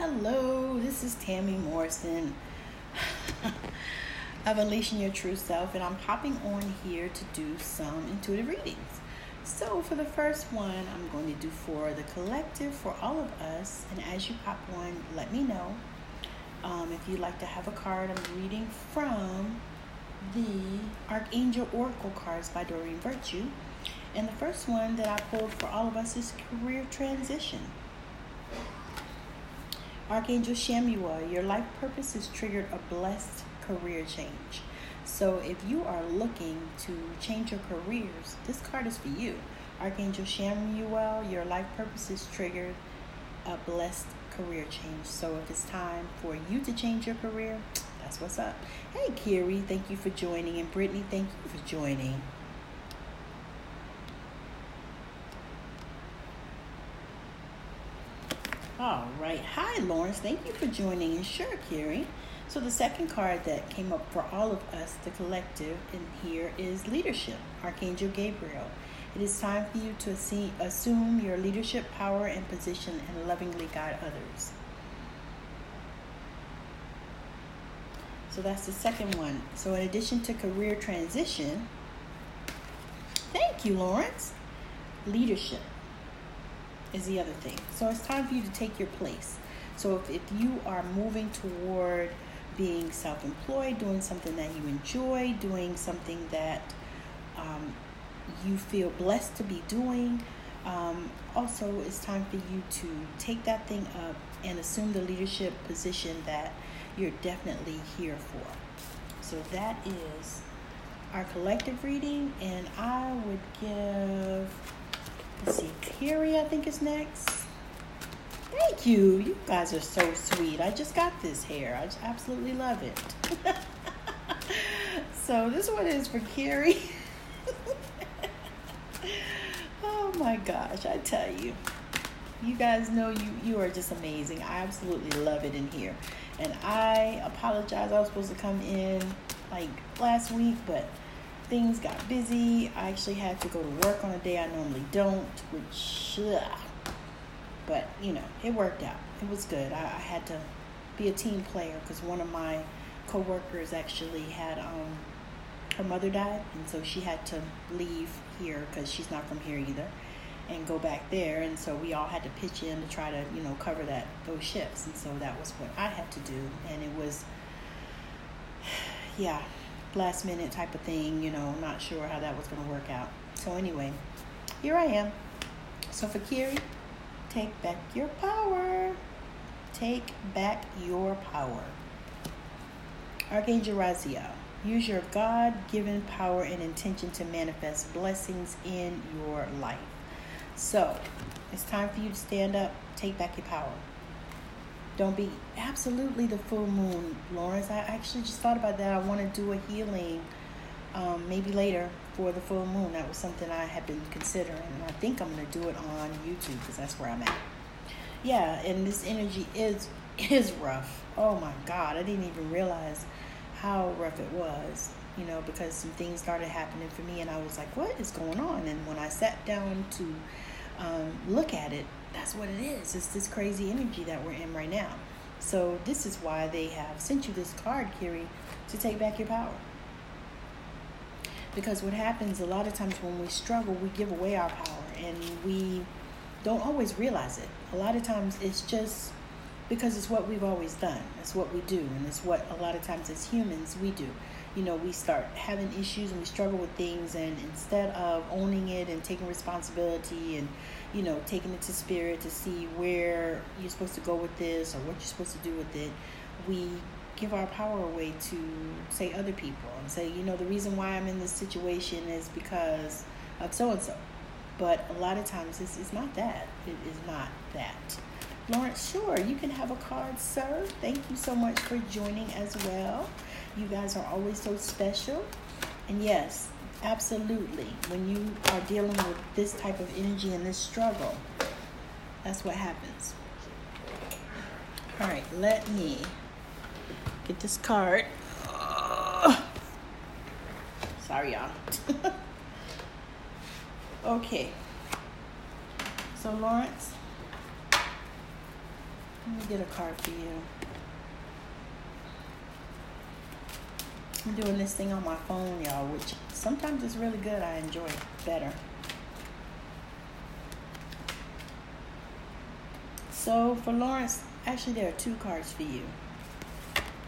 Hello, this is Tammy Morrison of Unleashing Your True Self, and I'm hopping on here to do some intuitive readings. So for the first one, I'm going to do for the collective, for all of us, and as you pop on, let me know. If you'd like to have a card, I'm reading from the Archangel Oracle cards by Doreen Virtue. And the first one that I pulled for all of us is career transition. Archangel Shamuel, your life purpose has triggered a blessed career change. So if you are looking to change your careers, this card is for you. Archangel Shamuel, your life purpose has triggered a blessed career change. So if it's time for you to change your career, that's what's up. Hey, Kiri, thank you for joining. And Brittany, thank you for joining. All right. Hi, Lawrence. Thank you for joining. And sure, Kiri. So the second card that came up for all of us, the collective, in here is leadership. Archangel Gabriel. It is time for you to assume your leadership power and position and lovingly guide others. So that's the second one. So in addition to career transition, thank you, Lawrence, leadership is the other thing. So it's time for you to take your place. So if you are moving toward being self-employed, doing something that you enjoy, doing something that you feel blessed to be doing, also it's time for you to take that thing up and assume the leadership position that you're definitely here for. So that is our collective reading, and I would give, let's see, Kiri, I think is next. Thank you. You guys are so sweet. I just got this hair. I just absolutely love it. So this one is for Kiri. Oh my gosh, I tell you. You guys know you are just amazing. I absolutely love it in here. And I apologize. I was supposed to come in like last week, but things got busy. I actually had to go to work on a day I normally don't, which, but it worked out. It was good. I had to be a team player because one of my coworkers actually had her mother died, and so she had to leave here because she's not from here either, and go back there. And so we all had to pitch in to try to cover those shifts. And so that was what I had to do, and it was last minute type of thing, not sure how that was going to work out. So anyway, here I am. So for Kiri, take back your power. Take back your power. Archangel Raziel, use your God-given power and intention to manifest blessings in your life. So it's time for you to stand up, take back your power. Don't be absolutely the full moon, Lawrence. I actually just thought about that. I want to do a healing maybe later for the full moon. That was something I had been considering. And I think I'm going to do it on YouTube because that's where I'm at. Yeah, and this energy is rough. Oh my God. I didn't even realize how rough it was, because some things started happening for me and I was like, what is going on? And when I sat down to look at it, that's what it is. It's this crazy energy that we're in right now. So this is why they have sent you this card, Kiri, to take back your power. Because what happens a lot of times when we struggle, we give away our power and we don't always realize it. A lot of times it's just because it's what we've always done. It's what we do. And it's what a lot of times as humans we do. We start having issues and we struggle with things, and instead of owning it and taking responsibility and taking it to spirit to see where you're supposed to go with this or what you're supposed to do with it, we give our power away to, say, other people and say, the reason why I'm in this situation is because of so-and-so. But a lot of times it's not that. It is not that. Lawrence, sure, you can have a card, sir. Thank you so much for joining as well. You guys are always so special. And yes, absolutely, when you are dealing with this type of energy and this struggle, that's what happens. All right, let me get this card. Sorry, y'all. Okay. So, Lawrence, Let me get a card for you. I'm doing this thing on my phone, y'all, which sometimes is really good. I enjoy it better. So for Lawrence, actually there are 2 cards for you.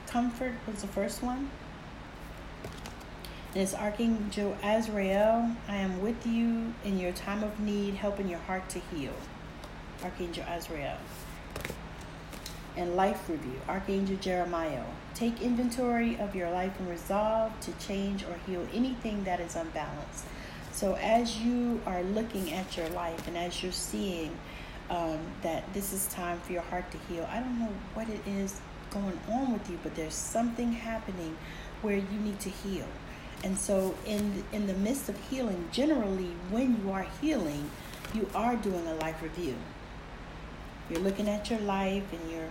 Comfort was the first one. And it's Archangel Azrael. I am with you in your time of need, helping your heart to heal. Archangel Azrael. And life review, Archangel Jeremiah. Take inventory of your life and resolve to change or heal anything that is unbalanced. So as you are looking at your life and as you're seeing that this is time for your heart to heal, I don't know what it is going on with you, but there's something happening where you need to heal. And so in the midst of healing, generally when you are healing, you are doing a life review. You're looking at your life and you're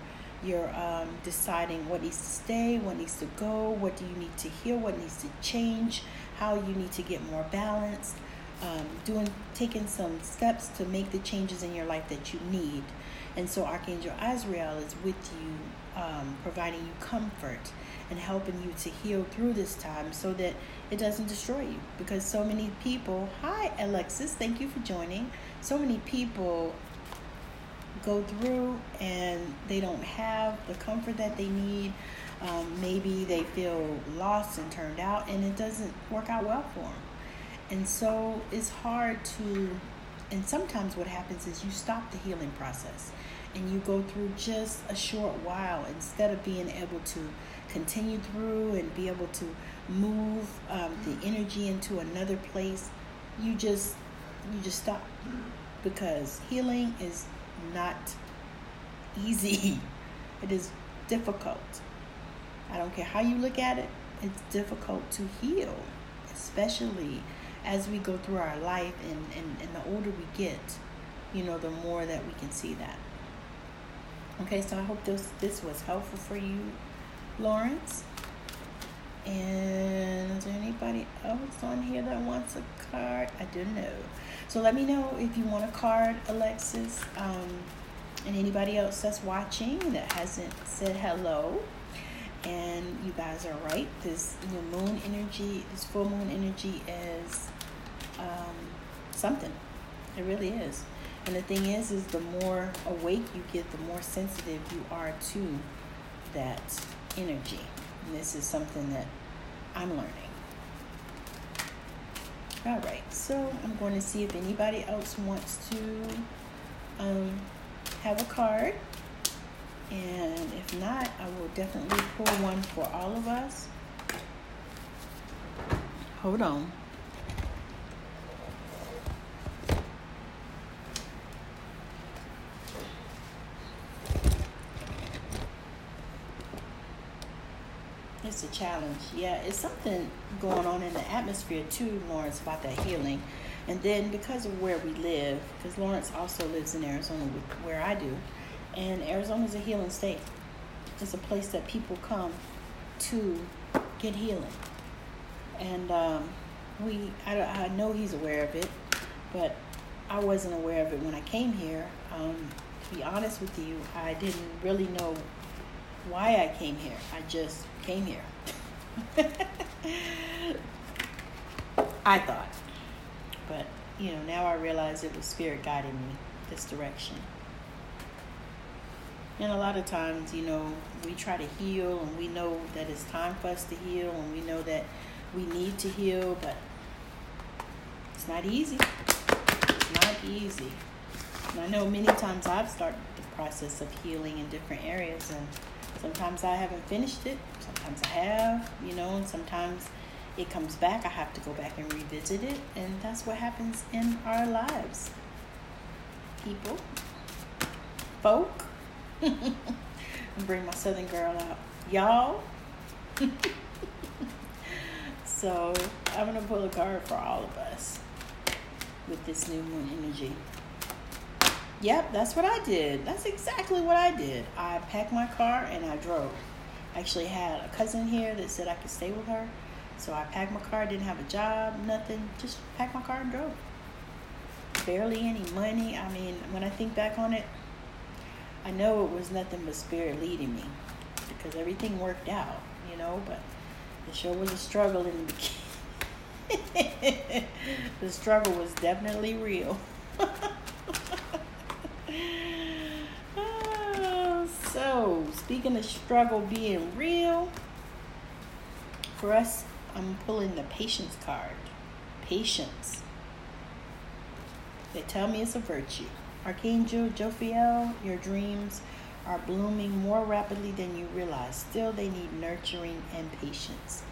deciding what needs to stay, what needs to go, what do you need to heal, what needs to change, how you need to get more balanced, taking some steps to make the changes in your life that you need. And so Archangel Azrael is with you, providing you comfort and helping you to heal through this time so that it doesn't destroy you. Because so many people, hi Alexis, thank you for joining. So many people go through and they don't have the comfort that they need. Maybe they feel lost and turned out and it doesn't work out well for them. And so it's hard to, and sometimes what happens is you stop the healing process and you go through just a short while instead of being able to continue through and be able to move the energy into another place. You just stop, because healing is not easy. It is difficult. I don't care how you look at it, it's difficult to heal, especially as we go through our life and the older we get, the more that we can see that. Okay, so I hope this was helpful for you, Lawrence. And is there anybody else on here that wants a card? I don't know. So let me know if you want a card, Alexis, and anybody else that's watching that hasn't said hello. And you guys are right. This new moon energy, this full moon energy is something. It really is. And the thing is the more awake you get, the more sensitive you are to that energy. And this is something that I'm learning. All right, so I'm going to see if anybody else wants to have a card. And if not, I will definitely pull one for all of us. Hold on. It's a challenge. Yeah, it's something going on in the atmosphere too, Lawrence, about that healing. And then because of where we live, because Lawrence also lives in Arizona where I do, and Arizona is a healing state. It's a place that people come to get healing. And I know he's aware of it, but I wasn't aware of it when I came here. To be honest with you, I didn't really know why I came here. I just came here. I thought. But, now I realize it was Spirit guiding me this direction. And a lot of times, we try to heal and we know that it's time for us to heal and we know that we need to heal, but it's not easy. It's not easy. And I know many times I've started the process of healing in different areas, and sometimes I haven't finished it. Sometimes I have, and sometimes it comes back. I have to go back and revisit it. And that's what happens in our lives. People. Folk. Bring my Southern girl out. Y'all. So I'm going to pull a card for all of us with this new moon energy. Yep, that's what I did. That's exactly what I did. I packed my car and I drove. I actually had a cousin here that said I could stay with her. So I packed my car, didn't have a job, nothing. Just packed my car and drove. Barely any money. I mean, when I think back on it, I know it was nothing but Spirit leading me, because everything worked out, but it sure was a struggle in the beginning. The struggle was definitely real. So, speaking of struggle being real, for us, I'm pulling the patience card. Patience. They tell me it's a virtue. Archangel Jophiel, your dreams are blooming more rapidly than you realize. Still, they need nurturing and patience.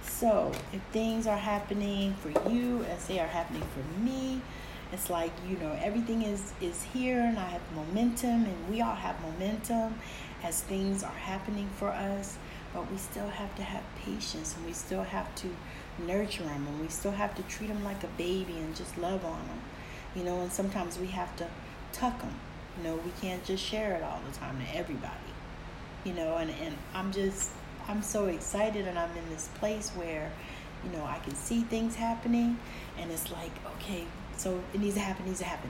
So, if things are happening for you as they are happening for me, it's like, everything is here, and I have momentum, and we all have momentum as things are happening for us. But we still have to have patience, and we still have to nurture them, and we still have to treat them like a baby and just love on them. And sometimes we have to tuck them. We can't just share it all the time to everybody. And I'm so excited, and I'm in this place where, I can see things happening, and it's like, okay, so it needs to happen,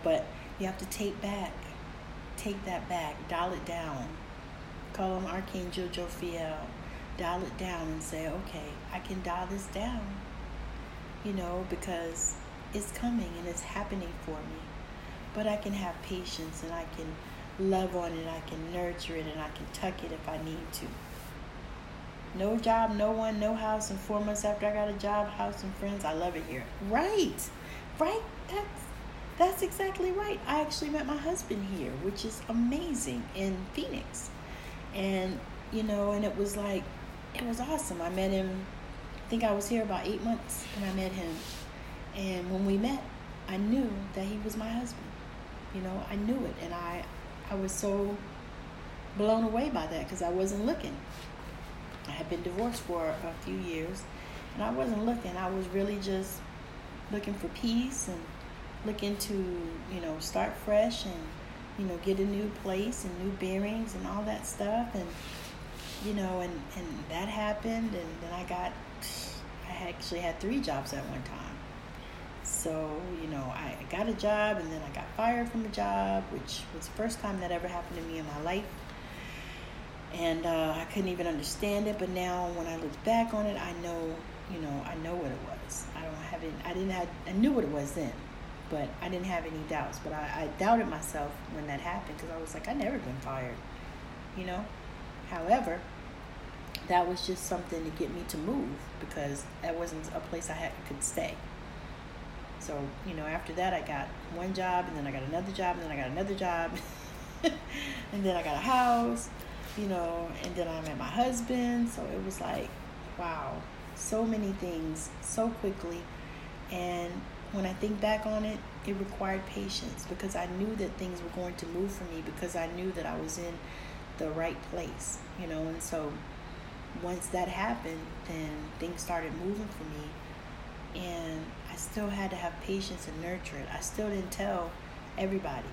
but you have to take that back, dial it down, call him Archangel Jophiel, dial it down and say, okay, I can dial this down, because it's coming and it's happening for me, but I can have patience, and I can love on it, I can nurture it, and I can tuck it if I need to. No job, no one, no house, and 4 months after I got a job, house, and friends. I love it here. Right. That's exactly right. I actually met my husband here, which is amazing, in Phoenix. And, and it was awesome. I met him, I think I was here about 8 months, and I met him. And when we met, I knew that he was my husband. I knew it. And I was so blown away by that, because I wasn't looking. I had been divorced for a few years, and I wasn't looking. I was really just looking for peace, and looking to, start fresh, and, get a new place and new bearings and all that stuff. And, and that happened. And then I actually had 3 jobs at one time. So, I got a job, and then I got fired from a job, which was the first time that ever happened to me in my life. And I couldn't even understand it. But now when I look back on it, I know what it was. I knew what it was then, but I didn't have any doubts. But I doubted myself when that happened, because I was like, I've never been fired, However, that was just something to get me to move, because that wasn't a place I could stay. So, after that, I got one job, and then I got another job, and then I got another job, and then I got a house, and then I met my husband. So it was like, wow, so many things so quickly. And when I think back on it, it required patience, because I knew that things were going to move for me, because I knew that I was in the right place, and so once that happened, then things started moving for me. And I still had to have patience and nurture it. I still didn't tell everybody,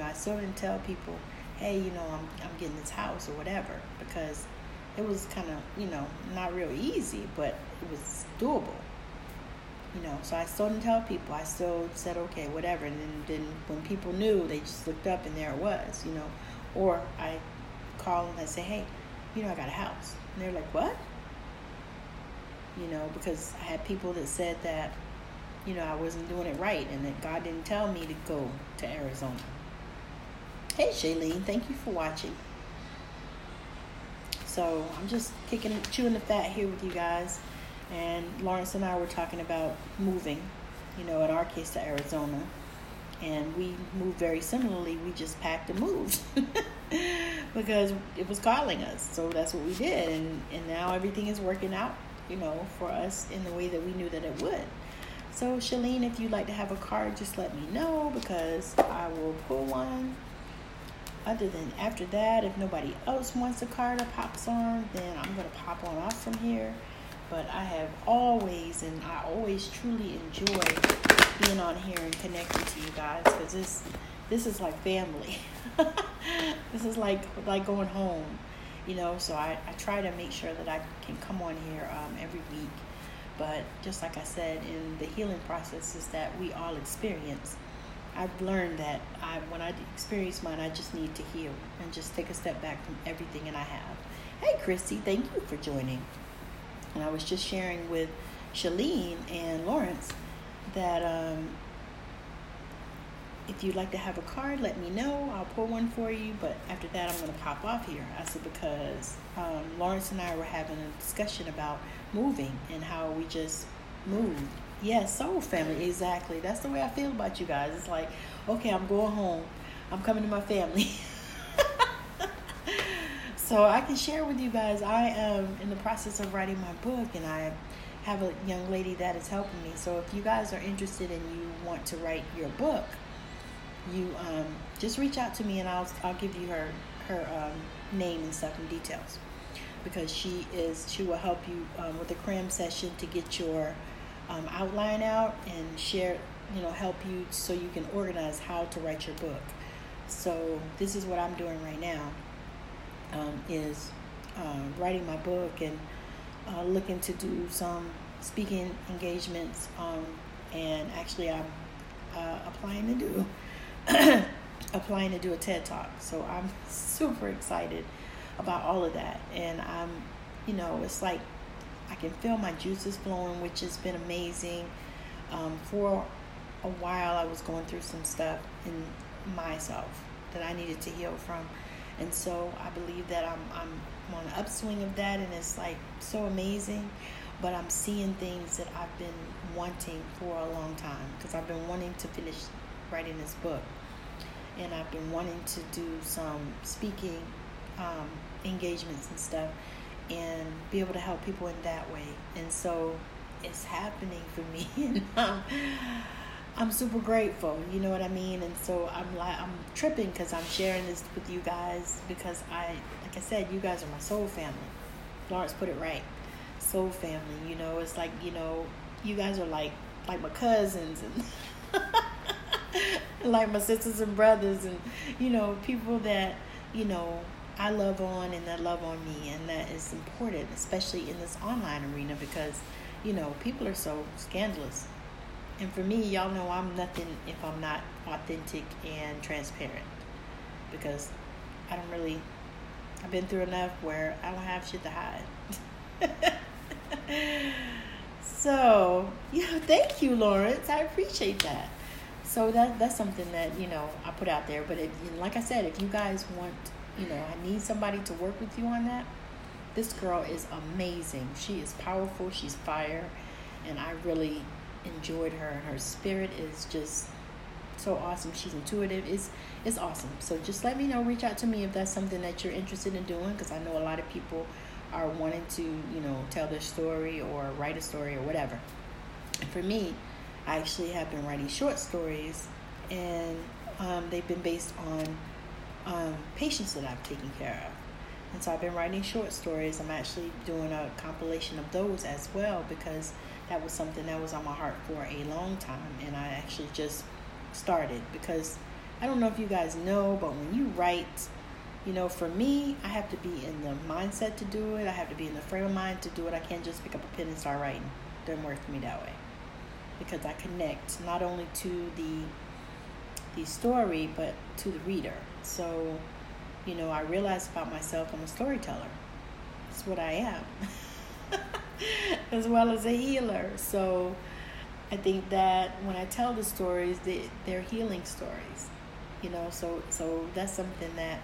I still didn't tell people, hey, I'm getting this house or whatever, because it was kind of, not real easy, but it was doable, so I still didn't tell people. I still said, okay, whatever. And then when people knew, they just looked up, and there it was, or I call them and say, hey, I got a house. And they're like, what? Because I had people that said that, I wasn't doing it right, and that God didn't tell me to go to Arizona. Hey, Shailene, thank you for watching. So I'm just chewing the fat here with you guys. And Lawrence and I were talking about moving, in our case to Arizona. And we moved very similarly. We just packed and moved because it was calling us. So that's what we did. And now everything is working out, for us in the way that we knew that it would. So, Shalene, if you'd like to have a card, just let me know, because I will pull one. After that, if nobody else wants a card that pops on, then I'm going to pop on off from here. But I always truly enjoy being on here and connecting to you guys, because this is like family. This is like going home, so I try to make sure that I can come on here every week. But just like I said, in the healing processes that we all experience, I've learned that when I experience mine, I just need to heal and just take a step back from everything that I have. Hey, Christy, thank you for joining. And I was just sharing with Shalene and Lawrence that if you'd like to have a card, let me know. I'll pull one for you. But after that, I'm going to pop off here. I said because Lawrence and I were having a discussion about moving and how we just moved. Yes, soul family, exactly. That's the way I feel about you guys. It's like, okay, I'm going home. I'm coming to my family. So I can share with you guys, I am in the process of writing my book, and I have a young lady that is helping me. So if you guys are interested and you want to write your book, you just reach out to me, and I'll give you her name and stuff and details, because she will help you with a cram session to get your outline out and share, help you so you can organize how to write your book. So this is what I'm doing right now, is writing my book and looking to do some speaking engagements, and actually I'm applying to do a TED Talk. So I'm super excited about all of that, and I'm, it's like I can feel my juices flowing, which has been amazing. For a while, I was going through some stuff in myself that I needed to heal from, and so I believe that I'm on an upswing of that, and it's like so amazing. But I'm seeing things that I've been wanting for a long time, because I've been wanting to finish writing this book, and I've been wanting to do some speaking engagements and stuff, and be able to help people in that way. And so it's happening for me, and I'm super grateful, you know what I mean? And so I'm tripping because I'm sharing this with you guys, because like I said, you guys are my soul family. Lawrence put it right. Soul family, it's like, you guys are like my cousins, and like my sisters and brothers, and, people that, I love on and that love on me, and that is important, especially in this online arena, because, people are so scandalous. And for me, y'all know I'm nothing if I'm not authentic and transparent, because I've been through enough where I don't have shit to hide. So, thank you, Lawrence. I appreciate that. So that's something that, I put out there. But like I said, if you guys want, I need somebody to work with you on that. This girl is amazing. She is powerful. She's fire. And I really enjoyed her. And her spirit is just so awesome. She's intuitive. It's awesome. So just let me know. Reach out to me if that's something that you're interested in doing, because I know a lot of people are wanting to, tell their story or write a story or whatever. And for me, I actually have been writing short stories, and they've been based on patients that I've taken care of. And so I've been writing short stories. I'm actually doing a compilation of those as well, because that was something that was on my heart for a long time. And I actually just started, because I don't know if you guys know, but when you write, for me, I have to be in the mindset to do it. I have to be in the frame of mind to do it. I can't just pick up a pen and start writing. It doesn't work for me that way, because I connect not only to the story, but to the reader. So, I realized about myself, I'm a storyteller. That's what I am, as well as a healer. So I think that when I tell the stories, they're healing stories, so that's something that,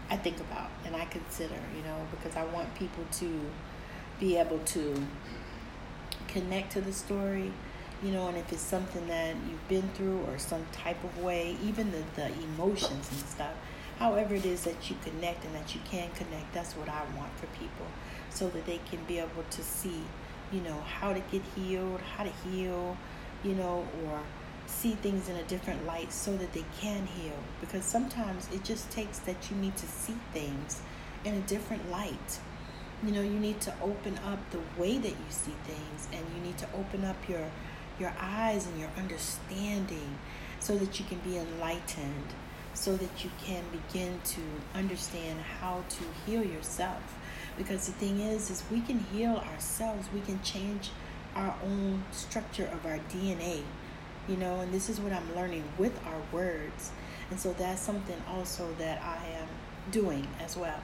I think about and I consider, because I want people to be able to connect to the story, and if it's something that you've been through or some type of way, even the emotions and stuff, however it is that you connect and that you can connect, that's what I want for people, so that they can be able to see, how to get healed, how to heal, or see things in a different light so that they can heal. Because sometimes it just takes that you need to see things in a different light. You need to open up the way that you see things, and you need to open up your eyes and your understanding so that you can be enlightened, so that you can begin to understand how to heal yourself. Because the thing is we can heal ourselves. We can change our own structure of our DNA and this is what I'm learning with our words. And so that's something also that I am doing as well.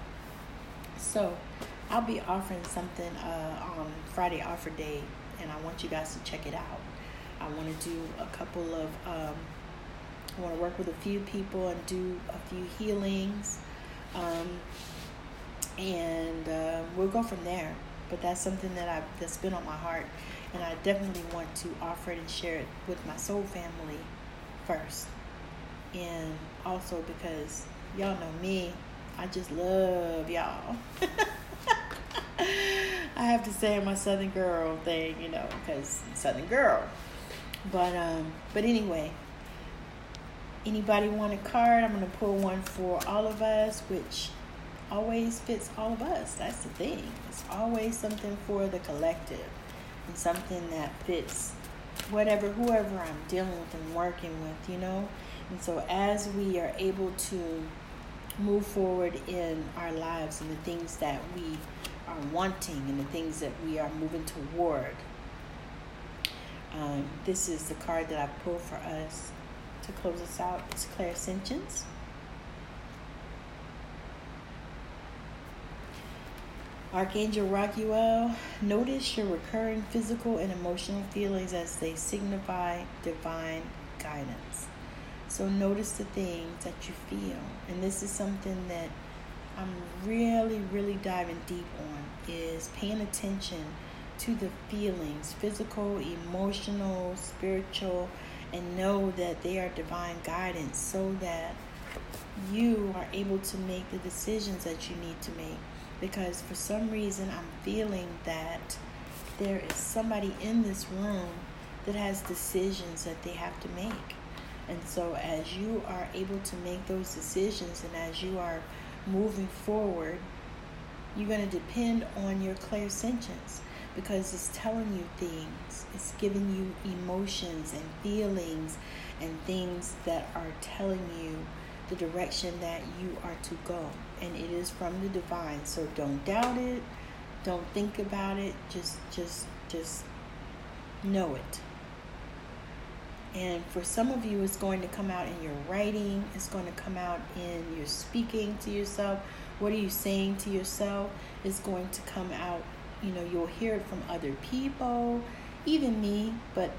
So I'll be offering something on Friday Offer Day, and I want you guys to check it out. I want to do a couple of, I want to work with a few people and do a few healings, and we'll go from there. But that's something that's been on my heart, and I definitely want to offer it and share it with my soul family first. And also because y'all know me, I just love y'all. I have to say my Southern girl thing, because Southern girl. But anyway, anybody want a card? I'm going to pull one for all of us, which always fits all of us. That's the thing. It's always something for the collective and something that fits whoever I'm dealing with and working with, And so as we are able to move forward in our lives and the things that we are wanting and the things that we are moving toward, this is the card that I pulled for us to close us out. It's Clairsentience. Archangel Raguel, notice your recurring physical and emotional feelings as they signify divine guidance. So notice the things that you feel. And this is something that I'm really, really diving deep on, is paying attention to the feelings, physical, emotional, spiritual, and know that they are divine guidance so that you are able to make the decisions that you need to make. Because for some reason I'm feeling that there is somebody in this room that has decisions that they have to make. And so as you are able to make those decisions and as you are moving forward, you're going to depend on your clairsentience, because it's telling you things. It's giving you emotions and feelings and things that are telling you the direction that you are to go. And it is from the divine. So don't doubt it. Don't think about it. Just know it. And for some of you, it's going to come out in your writing. It's going to come out in your speaking to yourself. What are you saying to yourself? It's going to come out, you'll hear it from other people, even me, but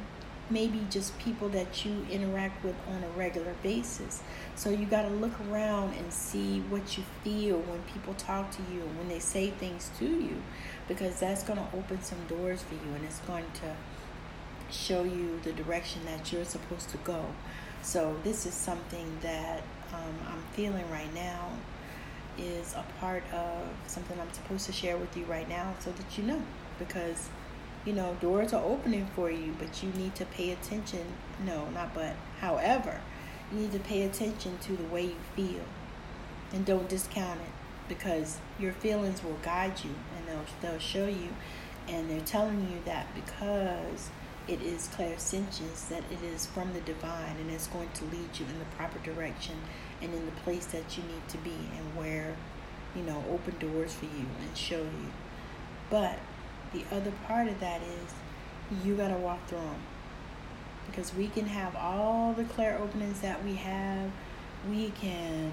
maybe just people that you interact with on a regular basis. So you got to look around and see what you feel when people talk to you and when they say things to you, because that's going to open some doors for you and it's going to show you the direction that you're supposed to go. So this is something that I'm feeling right now is a part of something I'm supposed to share with you right now so that you know, because doors are opening for you, but you need to pay attention. However, you need to pay attention to the way you feel and don't discount it, because your feelings will guide you and they'll show you, and they're telling you that because it is clairsentience, that it is from the divine and it's going to lead you in the proper direction and in the place that you need to be and where, open doors for you and show you. But the other part of that is you got to walk through them, because we can have all the clair openings that we have. We can,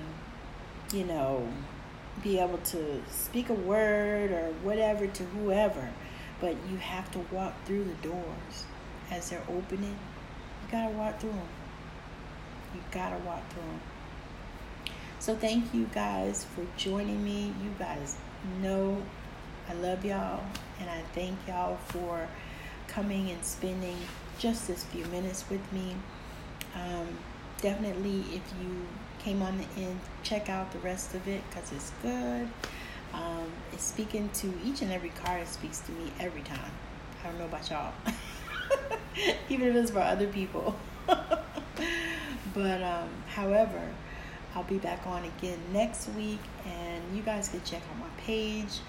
be able to speak a word or whatever to whoever, but you have to walk through the doors as they're opening. You got to walk through them. You got to walk through them. So thank you guys for joining me. You guys know I love y'all, and I thank y'all for coming and spending just this few minutes with me. Definitely, if you came on the end, check out the rest of it because it's good. It's speaking to each and every card. It speaks to me every time. I don't know about y'all, even if it's for other people. But however, I'll be back on again next week, and you guys can check out my page.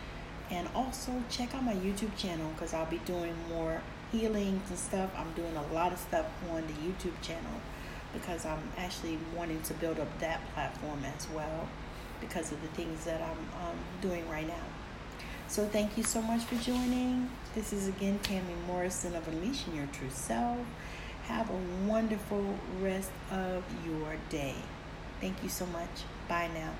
And also check out my YouTube channel, because I'll be doing more healings and stuff. I'm doing a lot of stuff on the YouTube channel because I'm actually wanting to build up that platform as well because of the things that I'm doing right now. So thank you so much for joining. This is again Tammy Morrison of Unleashing Your True Self. Have a wonderful rest of your day. Thank you so much. Bye now.